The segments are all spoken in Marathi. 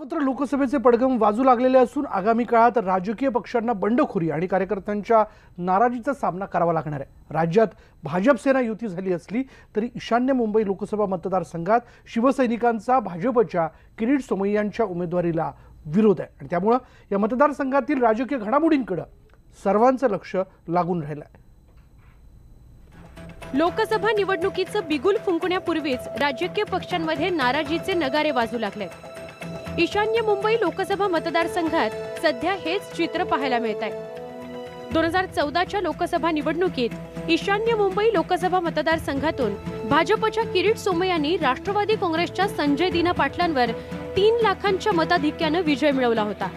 सर्वत्र लोकसभेचे पडघम वाजू लागलेले असून आगामी काळात राजकीय पक्षांना बंडखोरी आणि कार्यकर्त्यांच्या नाराजीचा सामना करावा लागणार आहे। राज्यात भाजप सेना युती झाली असली तरी ईशान्य मुंबई लोकसभा मतदारसंघात शिवसैनिकांचा भाजपच्या किरीट सोमय्यांच्या उमेदवारीला विरोध आहे आणि त्यामुळे या मतदारसंघातील राजकीय घडामोडींकडे सर्वांचं लक्ष लागून राहिलं आहे। लोकसभा निवडणुकीचं बिगुल फुंकण्यापूर्वीच राजकीय पक्षांमध्ये नाराजीचे नगारे वाजू लागले। ईशान्य मुंबई लोकसभा मतदारसंघात सध्या हेच चित्र पाहायला मिळत आहे। 2014च्या लोकसभा निवडणुकीत ईशान्य मुंबई लोकसभा मतदारसंघातून भाजपच्या किरीट सोमय्यांनी राष्ट्रवादी काँग्रेसच्या संजय दिना पाटलांवर 3 लाखांच्या मताधिक्याने विजय मिळवला होता।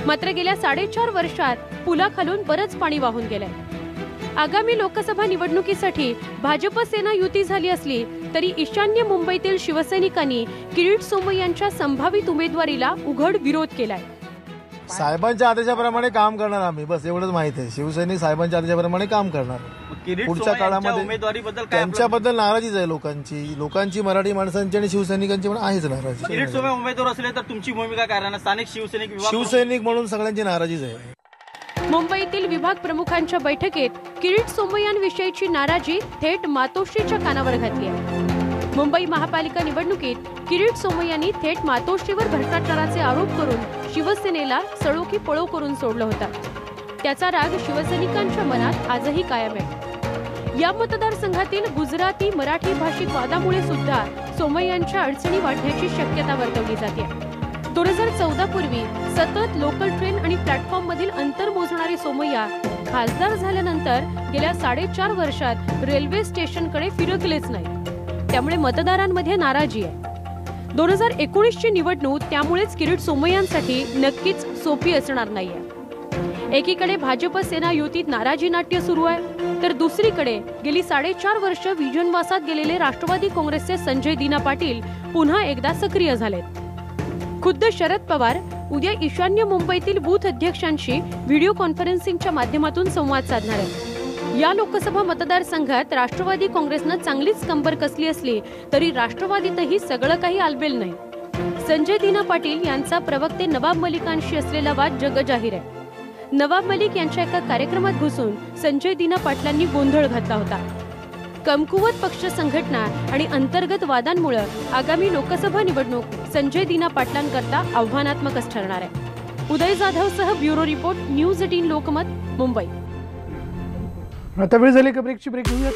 मात्र गेल्या 4.5 वर्षात पुलाखालून बरंच पाणी वाहून गेलंय। आगामी लोकसभा निवडणुकीसाठी भाजप सेना युती झाली असली तरी ईशान्य मुंबईतील शिवसैनिकांनी किरीट सोमय्यांच्या संभावित उमेदवारीला उघड विरोध केलाय। साहेबांच्या आदेशाप्रमाणे काम करणार आम्ही, बस एवढंच माहिती आहे। शिवसैनिक साहेबांच्या आदेशाप्रमाणे काम करणार। पुढच्या काळामध्ये त्यांच्याबद्दल नाराजीच आहे लोकांची मराठी माणसांची आणि शिवसैनिकांची पण आहेच नाराजी। किरीट सोमय्या उमेदवार असले तर तुमची भूमिका काय राहणार? स्थानिक शिवसैनिक म्हणून सगळ्यांची नाराजीच आहे। मुंबईतील विभाग प्रमुखांच्या बैठकीत किरीट सोमय्यांविषयीची नाराजी थेट मातोश्रीच्या कानावर घातली आहे। मुंबई महापालिका निवडणुकीत किरीट सोमय्यांनी थेट मातोश्रीवर भ्रष्टाचाराचे आरोप करून शिवसेनेला सळो की पळो करून सोडलं होतं। त्याचा राग शिवसैनिकांच्या मनात आजही कायम आहे। या मतदारसंघातील गुजराती मराठी भाषिक वादामुळे सुद्धा सोमय्यांच्या अडचणी वाढण्याची शक्यता वर्तवली जाते। 2014 पूर्वी सतत लोकल ट्रेन आणि प्लॅटफॉर्म मधील अंतर मोजणारी सोमय्या खासदार झाल्यानंतर गेल्या 4.5 वर्षात रेल्वे स्टेशनकडे फिरकलेच नाही। त्यामुळे मतदारांमध्ये नाराजी आहे। 2019ची निवडणूक त्यामुळेच किरीट सोमय्यांसाठी नक्कीच सोपी असणार नाहीये। एकीकडे भाजप सेना युतीत नाराजी नाट्य सुरू आहे तर दुसरीकडे गेली 4.5 वर्ष विजनवासात गेलेले राष्ट्रवादी काँग्रेसचे संजय दिना पाटील पुन्हा एकदा सक्रिय झालेत। खुद्द शरद पवार उद्या ईशान्य मुंबईतील बूथ अध्यक्षांशी व्हिडिओ कॉन्फरन्सिंगच्या माध्यमातून संवाद साधणार आहेत। या लोकसभा मतदारसंघात राष्ट्रवादी काँग्रेसनं चांगलीच कंबर कसली असली तरी राष्ट्रवादीतही सगळं काही आलबेल नाही। संजय दिना पाटील यांचा प्रवक्ते नवाब मलिकांशी असलेला वाद जगजाहीर आहे। नवाब मलिक यांच्या एका कार्यक्रमात घुसून संजय दिना पाटलांनी गोंधळ घातला होता। कमकुवत पक्ष संघटना आणि अंतर्गत वादांमुळे आगामी लोकसभा निवडणूक संजय दिना पाटलांकरता आव्हानात्मकच ठरणार आहे। उदय जाधवसह bureau report news 18 Lokmat Mumbai. आता वेळ झाली का ब्रेकची? ब्रेक घेऊया।